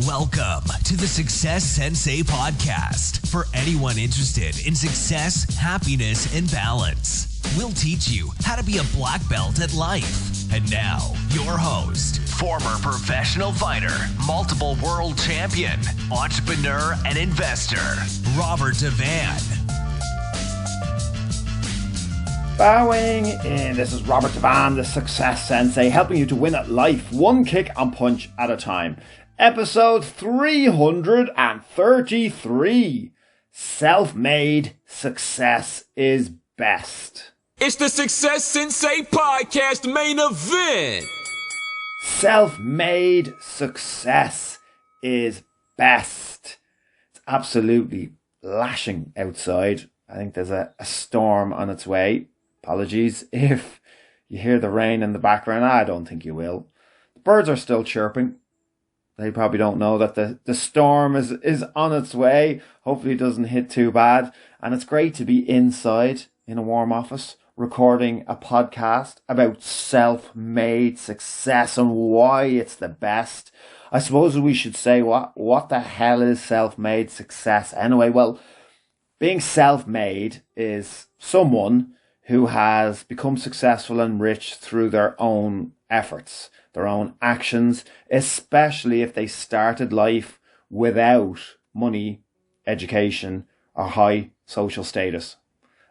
Welcome to the Success Sensei podcast for anyone interested in success, happiness, and balance. We'll teach you how to be a black belt at life. And now, your host, former professional fighter, multiple world champion, entrepreneur, and investor, Robert Devane. Bowing in, this is Robert Devane, the Success Sensei, helping you to win at life, one kick and punch at a time. Episode 333. Self-made success is best. It's the Success Sensei podcast main event. Self-made success is best. It's absolutely lashing outside. I think there's a storm on its way. Apologies if you hear the rain in the background. I don't think you will. The birds are still chirping. They probably don't know that the storm is on its way. Hopefully it doesn't hit too bad. And it's great to be inside in a warm office recording a podcast about self-made success and why it's the best. I suppose we should say what the hell is self-made success anyway? Well, being self-made is someone who has become successful and rich through their own efforts, their own actions, especially if they started life without money, education, or high social status.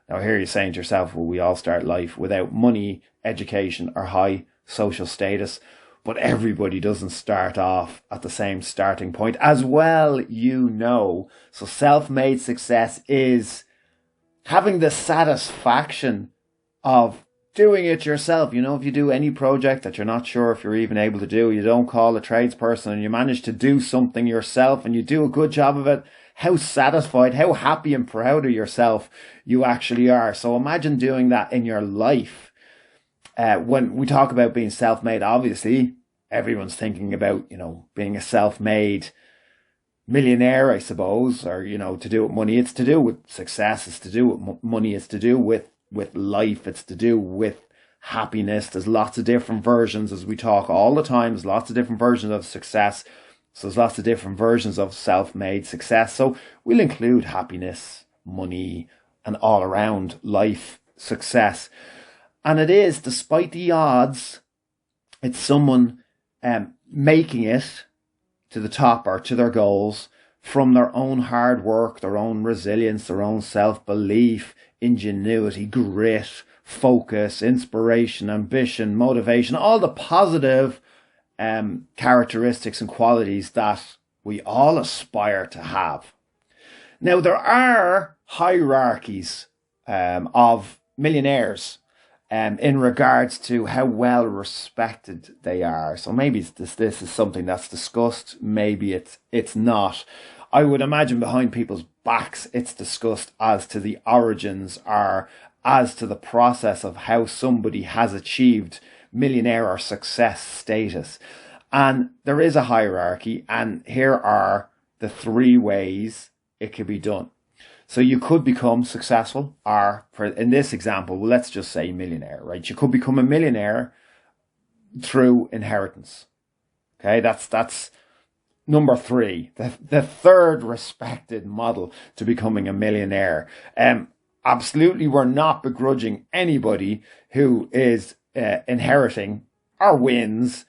Now here you're saying to yourself, well, we all start life without money, education, or high social status, but everybody doesn't start off at the same starting point as well, you know. So self-made success is having the satisfaction of doing it yourself. You know, if you do any project that you're not sure if you're even able to do, you don't call a tradesperson and you manage to do something yourself and you do a good job of it, how satisfied, how happy and proud of yourself you actually are. So imagine doing that in your life. When we talk about being self-made, obviously everyone's thinking about, you know, being a self-made millionaire, I suppose, or, you know, to do with money. It's to do with success. It's to do with money. It's to do with life. It's to do with happiness. There's lots of different versions, as we talk all the time. There's lots of different versions of success. So there's lots of different versions of self-made success. So we'll include happiness, money, and all around life success. And it is, despite the odds, it's someone making it to the top or to their goals from their own hard work, their own resilience, their own self-belief, ingenuity, grit, focus, inspiration, ambition, motivation, all the positive characteristics and qualities that we all aspire to have. Now, there are hierarchies of millionaires in regards to how well respected they are. So maybe this is something that's discussed, maybe it's not. I would imagine behind people's backs it's discussed as to the origins or as to the process of how somebody has achieved millionaire or success status. And there is a hierarchy, and here are the three ways it could be done. So you could become successful, or in this example, well, let's just say millionaire, right? You could become a millionaire through inheritance. Okay, that's number three, the third respected model to becoming a millionaire. Absolutely, we're not begrudging anybody who is inheriting or wins,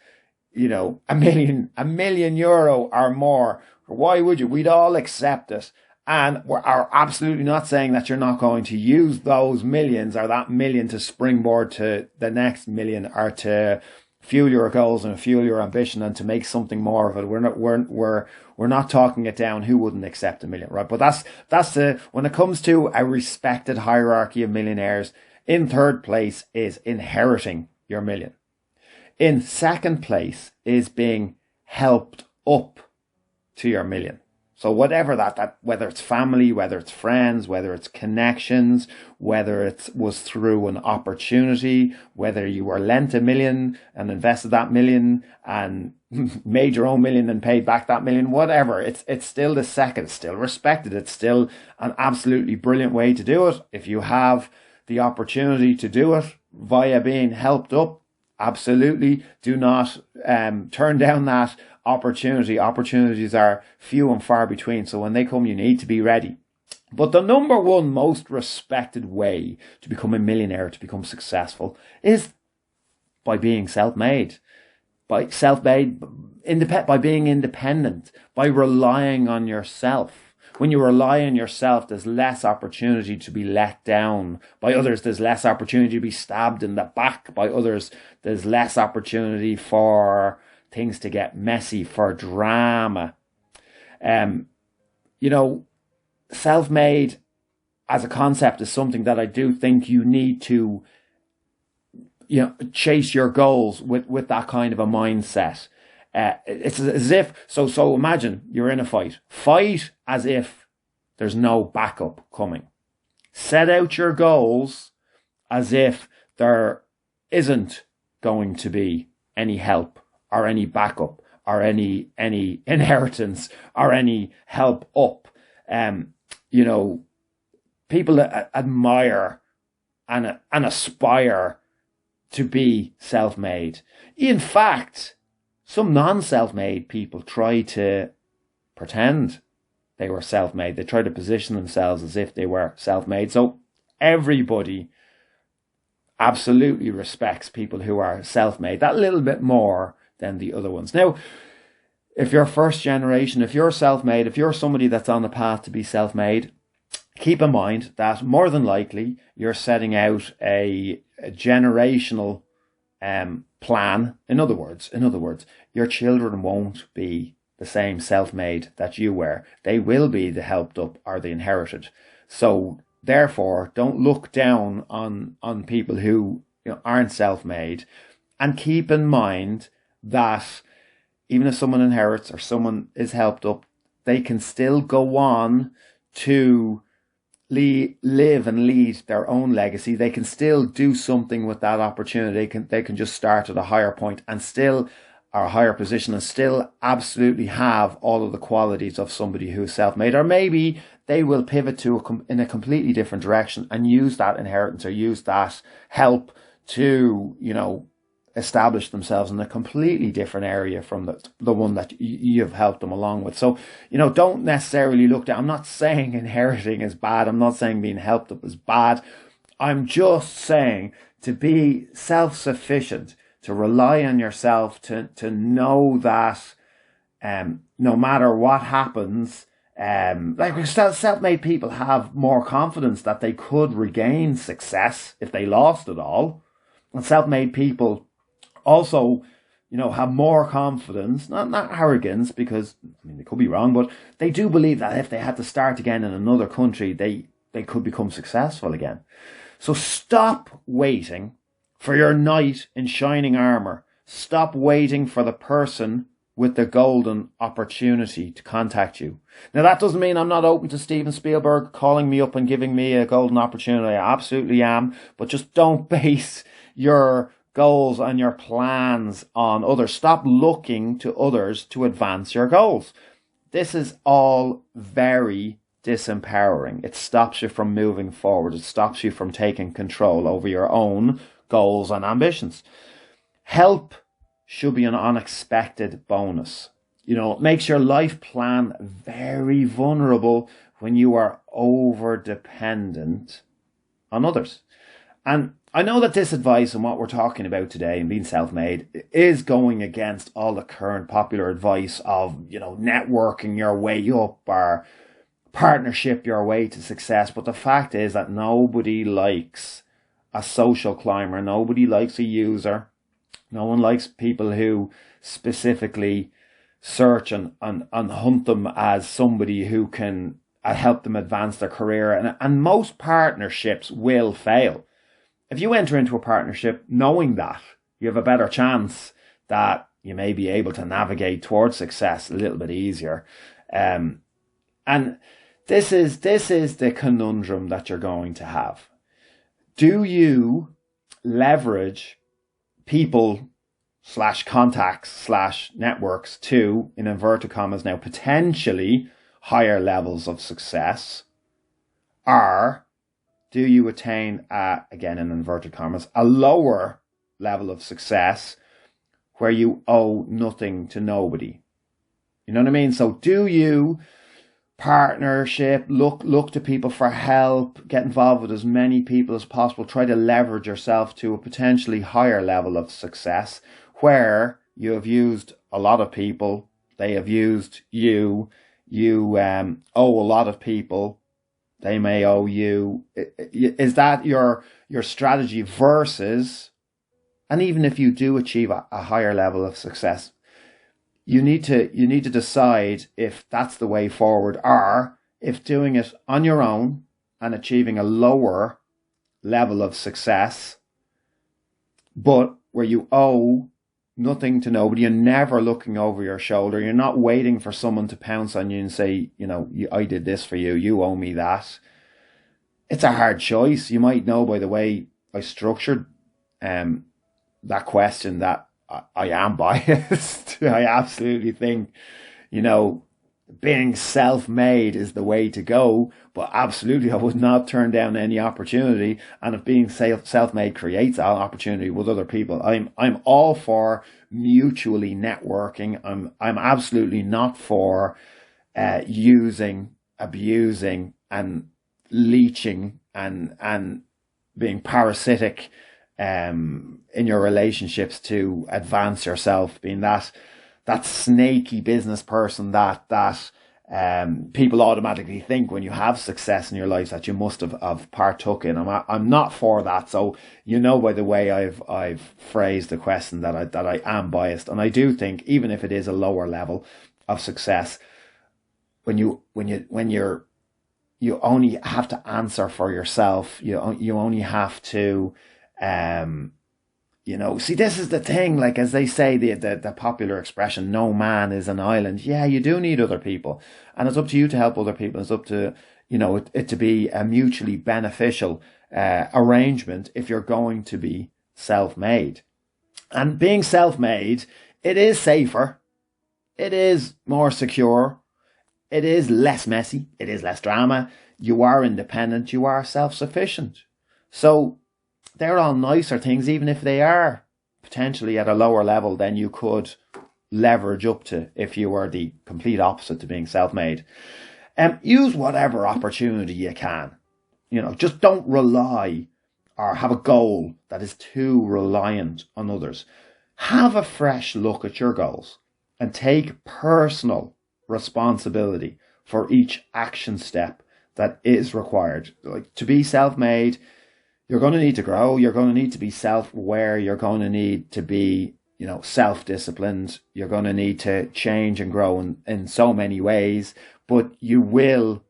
you know, a million euro or more. Why would you? We'd all accept it. And we're absolutely not saying that you're not going to use those millions or that million to springboard to the next million or to fuel your goals and fuel your ambition and to make something more of it. We're not talking it down. Who wouldn't accept a million, right? But that's when it comes to a respected hierarchy of millionaires, in third place is inheriting your million. In second place is being helped up to your million. So whatever that, whether it's family, whether it's friends, whether it's connections, whether it was through an opportunity, whether you were lent $1 million and invested that $1 million and made your own $1 million and paid back that $1 million, whatever, it's still the second, it's still respected. It's still an absolutely brilliant way to do it. If you have the opportunity to do it via being helped up, absolutely do not turn down that opportunities are few and far between. So when they come, you need to be ready. But the number one most respected way to become a millionaire, to become successful, is by being self-made. By being independent, by relying on yourself. When you rely on yourself, there's less opportunity to be let down by others. There's less opportunity to be stabbed in the back by others. There's less opportunity for things to get messy, for drama. Self-made as a concept is something that I do think you need to, chase your goals with that kind of a mindset. It's as if, so imagine you're in a fight. Fight as if there's no backup coming. Set out your goals as if there isn't going to be any help or any backup or any inheritance or any help up. People admire and aspire to be self-made. In fact, some non-self-made people try to pretend they were self-made. They try to position themselves as if they were self-made. So everybody absolutely respects people who are self-made that little bit more than the other ones. Now, if you're first generation, if you're self-made, if you're somebody that's on the path to be self-made, keep in mind that more than likely you're setting out a generational plan. In other words, your children won't be the same self-made that you were. They will be the helped up or the inherited. So therefore, don't look down on people who aren't self-made, and keep in mind that even if someone inherits or someone is helped up, they can still go on to live and lead their own legacy. They can still do something with that opportunity. They can just start at a higher point and still, or a higher position, and still absolutely have all of the qualities of somebody who is self-made. Or maybe they will pivot in a completely different direction and use that inheritance or use that help to, establish themselves in a completely different area from the one that you've helped them along with. So, don't necessarily look down. I'm not saying inheriting is bad. I'm not saying being helped up is bad. I'm just saying to be self-sufficient, to rely on yourself, to know that no matter what happens, self-made people have more confidence that they could regain success if they lost it all. And self-made people also, have more confidence, not arrogance, because, they could be wrong, but they do believe that if they had to start again in another country, they could become successful again. So stop waiting for your knight in shining armor. Stop waiting for the person with the golden opportunity to contact you. Now, that doesn't mean I'm not open to Steven Spielberg calling me up and giving me a golden opportunity. I absolutely am. But just don't base your goals and your plans on others. Stop looking to others to advance your goals. This is all very disempowering. It stops you from moving forward. It stops you from taking control over your own goals and ambitions. Help should be an unexpected bonus. It makes your life plan very vulnerable when you are over dependent on others. And I know that this advice and what we're talking about today and being self-made is going against all the current popular advice of, networking your way up or partnership your way to success. But the fact is that nobody likes a social climber. Nobody likes a user. No one likes people who specifically search and hunt them as somebody who can help them advance their career. And most partnerships will fail. If you enter into a partnership knowing that, you have a better chance that you may be able to navigate towards success a little bit easier. And this is the conundrum that you're going to have. Do you leverage people / contacts / networks to, in inverted commas now, potentially higher levels of success? Or do you attain, again in inverted commas, a lower level of success where you owe nothing to nobody? You know what I mean? So do you partnership, look to people for help, get involved with as many people as possible, try to leverage yourself to a potentially higher level of success where you have used a lot of people, they have used you, you owe a lot of people, they may owe you. Is that your strategy versus, and even if you do achieve a higher level of success, you need to decide if that's the way forward, or if doing it on your own and achieving a lower level of success, but where you owe nothing to nobody, you're never looking over your shoulder, you're not waiting for someone to pounce on you and say, I did this for you, you owe me that. It's a hard choice. You might know by the way I structured that question that I am biased. I absolutely think, being self-made is the way to go, but absolutely I would not turn down any opportunity. And if being self-made creates an opportunity with other people, I'm all for mutually networking. I'm absolutely not for using, abusing and leeching and being parasitic in your relationships to advance yourself, being that snaky business person that people automatically think when you have success in your life that you must have partook in. I'm not for that. So by the way I've phrased the question that I am biased, and I do think even if it is a lower level of success, when you only have to answer for yourself, you only have to see, this is the thing, like as they say, the popular expression, no man is an island. Yeah, you do need other people, and it's up to you to help other people. It's up to, it to be a mutually beneficial arrangement if you're going to be self-made. And being self-made, it is safer, it is more secure, it is less messy, it is less drama, you are independent, you are self-sufficient. So they're all nicer things, even if they are potentially at a lower level than you could leverage up to if you were the complete opposite to being self-made. Use whatever opportunity you can. Just don't rely or have a goal that is too reliant on others. Have a fresh look at your goals and take personal responsibility for each action step that is required. Like, to be self-made, you're going to need to grow. You're going to need to be self-aware. You're going to need to be, self-disciplined. You're going to need to change and grow in so many ways, but you will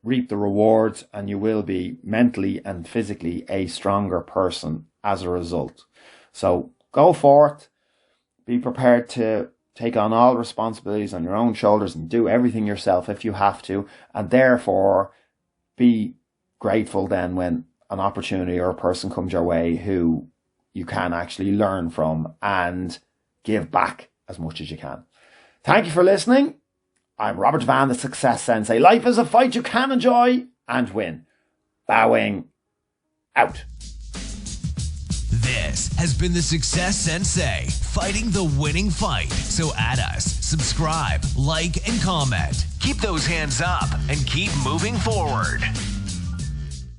reap the rewards and you will be mentally and physically a stronger person as a result. So go forth, be prepared to take on all responsibilities on your own shoulders and do everything yourself if you have to, and therefore be grateful then when an opportunity or a person comes your way who you can actually learn from and give back as much as you can. Thank you for listening. I'm Robert Devane, the Success Sensei. Life is a fight you can enjoy and win. Bowing out. This has been the Success Sensei, fighting the winning fight. So add us, subscribe, like, and comment. Keep those hands up and keep moving forward.